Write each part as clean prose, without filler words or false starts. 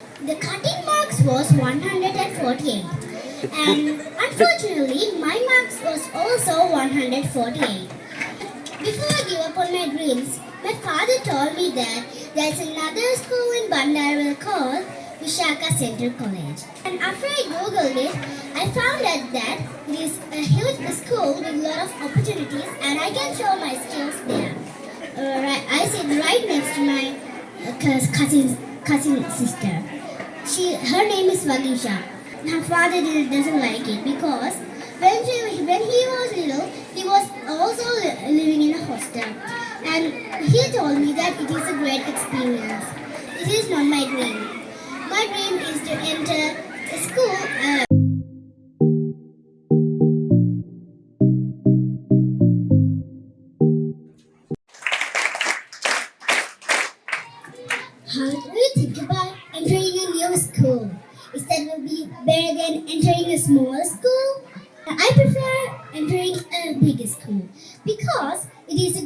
The cutting marks was 148, and unfortunately my marks was also 148. Before I gave up on my dreams, my father told me that there's another school in Bandarwal called Vishaka Central College. And after I googled it, I found out that it is a huge school with a lot of opportunities and I can show my skills there. I sit right next to my cousin sister. Her name is Vagisha. Her father doesn't like it because when he was little, he was also living in a hostel. And he told me that it is a great experience. It is not my dream. My dream is to enter a school. How do you think about entering a new school? Is that will be better than entering a smaller school? I prefer entering a bigger school because it has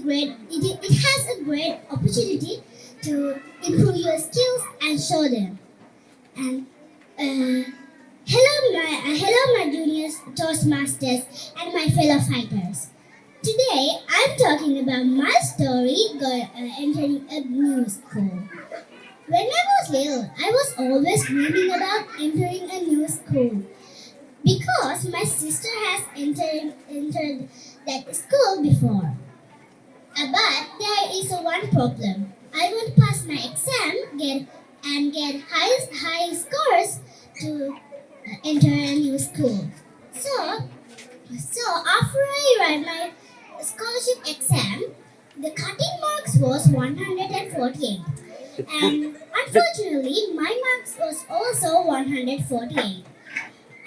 a great opportunity to improve your skills and show them. And hello my juniors, TOASTMASTERs, and my fellow fighters. Today I'm talking about my story entering a new school. When I was little, I was always dreaming about entering a new school because my sister has entered that school before. But there is one problem. I won't pass my exam get high scores to enter a new school. So after I write my scholarship exam, the cutting marks was 148. And unfortunately, my marks was also 148.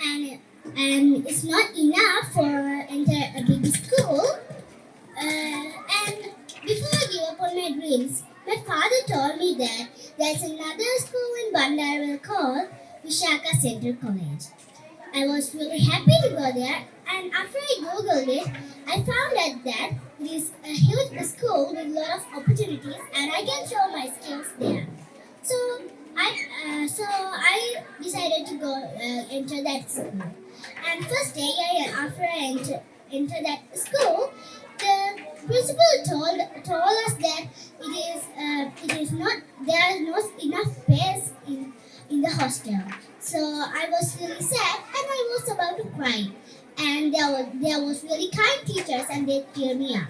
And it's not enough for enter a big school. And before I gave up on my dreams, my father told me that there's another school in Bandarwal called Vishaka Central College. I was really happy to go there, and after I googled it, I found out that it is a huge school with a lot of opportunities, and I can show my skills there. So I decided to go enter that school. And first day, after I enter that school, the principal told us that it is not there is not enough space in the hostel. So I was really sad and I was about to cry. And there was really kind teachers and they cheered me up.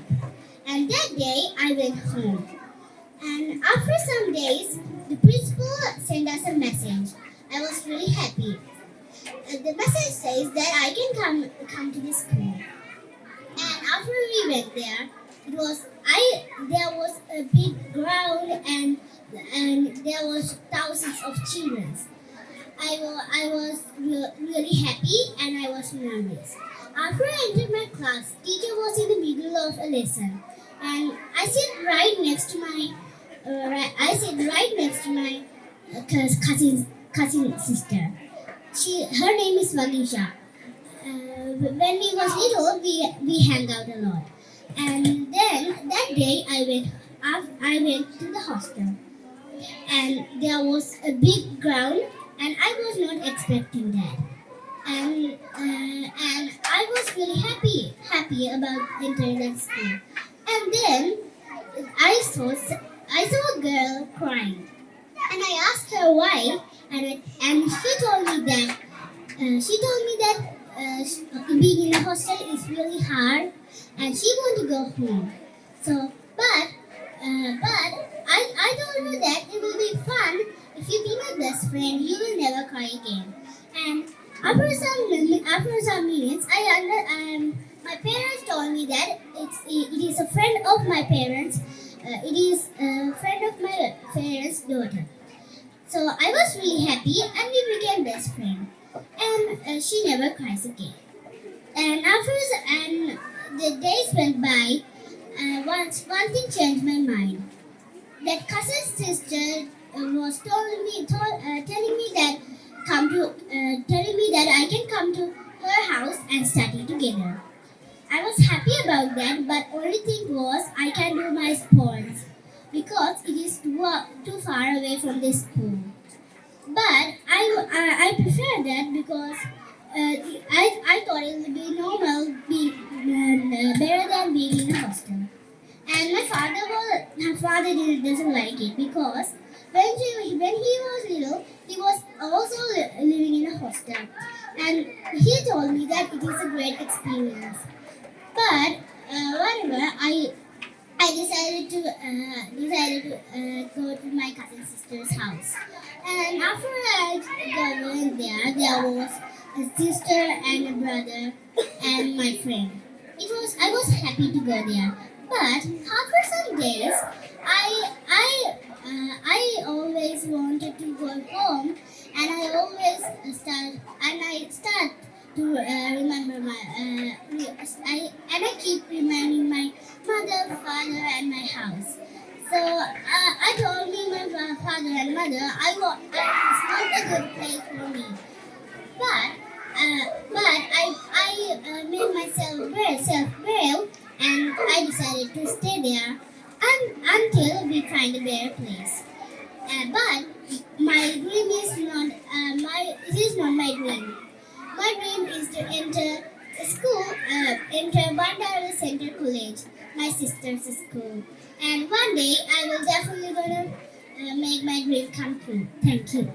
And that day I went home. And after some days, the principal sent us a message. I was really happy. The message says that I can come to the school. And after we went there, there was a big ground and there was thousands of children. I was really happy and I was nervous. After I entered my class, teacher was in the middle of a lesson, and I sit right next to my cousin sister. Her name is Vagisha. When we was little, we hang out a lot. And then that day I went to the hostel, and there was a big ground, and I was not expecting that. And I was really happy about entering that school. And then I saw a girl crying, and I asked her why, and she told me that being in a hostel is really hard, and she want to go home. So, but I told her that it will be fun if you be my best friend. You will never cry again. And after some minutes, my parents told me that it is a friend of my parents. It is a friend of my parents' daughter. So I was really happy, and we became best friends. And she never cries again. And the days went by. One thing changed my mind. That cousin sister was telling me that I can come to her house and study together. I was happy about that, but only thing was I can do my sports because it is too far away from the school. But I prefer that because I thought it would be normal, better than being in a hostel. And her father doesn't like it because when he was little, he was also living in a hostel, and he told me that it is a great experience. But whatever, I decided to go to my cousin sister's house, and after I went there, there was a sister and a brother and my friend. I was happy to go there, but after some days, I always wanted to go home, and I start to remember I keep reminding my mother, father, and my house. So I told me my father and mother it's not a good place for me. But made myself very self-aware, and I decided to stay there until we find a better place. But my dream is not it is not my dream. My dream is to enter enter Bandara Center College, my sister's school. And one day I will definitely gonna make my dream come true. Thank you.